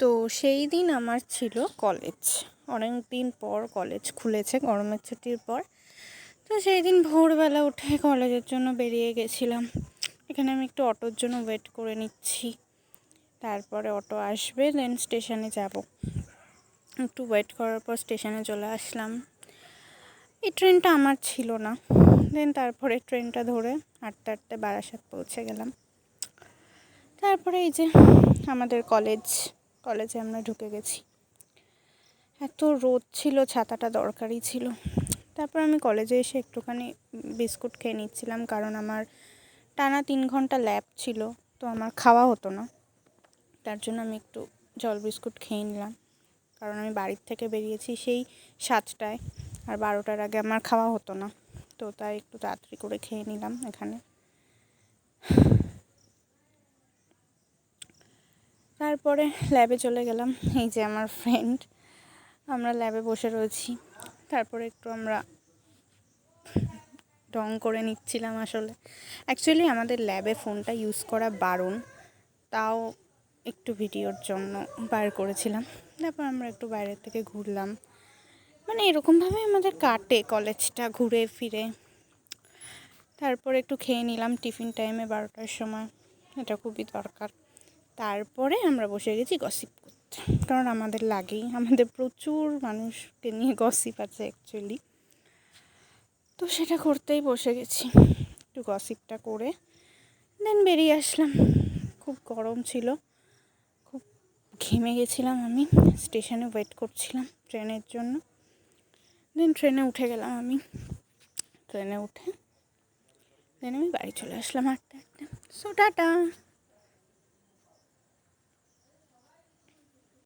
তো সেই দিন আমার ছিল কলেজ, অনেক দিন পর কলেজ খুলেছে গরমের ছুটির পর। তো সেই দিন ভোরবেলা উঠে কলেজের জন্য বেরিয়ে গেছিলাম। এখানে আমি একটু অটোর জন্য ওয়েট করে নিচ্ছি, তারপরে অটো আসবে, দেন স্টেশনে যাব। একটু ওয়েট করার পর স্টেশনে চলে আসলাম। এই ট্রেনটা আমার ছিল না, দেন তারপরে ট্রেনটা ধরে হাঁটতে হাঁটতে বারাসাত পৌঁছে গেলাম। তারপরে এই যে আমাদের কলেজে আমরা ঢুকে গেছি। এত রোদ ছিল, ছাতাটা দরকারই ছিল। তারপর আমি কলেজে এসে একটুখানি বিস্কুট খেয়ে নিচ্ছিলাম, কারণ আমার টানা 3 ঘন্টা ল্যাব ছিল, তো আমার খাওয়া হতো না। তার জন্য আমি একটু জল বিস্কুট খেয়ে নিলাম, কারণ আমি বাড়ির থেকে বেরিয়েছি সেই 7টায়, আর 12টার আগে আমার খাওয়া হতো না। তো তাই একটু তাড়াতাড়ি করে খেয়ে নিলাম এখানে। তারপরে ল্যাবে চলে গেলাম। এই যে আমার ফ্রেন্ড, আমরা ল্যাবে বসে রয়েছি। তারপরে একটু আমরা ঢং করে নিচ্ছিলাম। আসলে অ্যাকচুয়ালি আমাদের ল্যাবে ফোনটা ইউজ করা বারণ, তাও একটু ভিডিওর জন্য বার করেছিলাম। তারপর আমরা একটু বাইরের থেকে ঘুরলাম, মানে এরকমভাবে আমাদের কাটে কলেজটা ঘুরে ফিরে। তারপর একটু খেয়ে নিলাম টিফিন টাইমে 12টার সময়, এটা খুবই দরকার। তারপরে আমরা বসে গেছি গসিপ করতে, কারণ আমাদের লাগেই, আমাদের প্রচুর মানুষকে নিয়ে গসিপ আছে অ্যাকচুয়ালি। তো সেটা করতেই বসে গেছি, একটু গসিপটা করে দেন বেরিয়ে আসলাম। খুব গরম ছিল, খুব ঘেমে গেছিলাম আমি। স্টেশনে ওয়েট করছিলাম ট্রেনের জন্য, দেন ট্রেনে উঠে গেলাম আমি। ট্রেনে উঠে দেন আমি বাড়ি চলে আসলাম হাঁটতে হাঁটতে। So tata.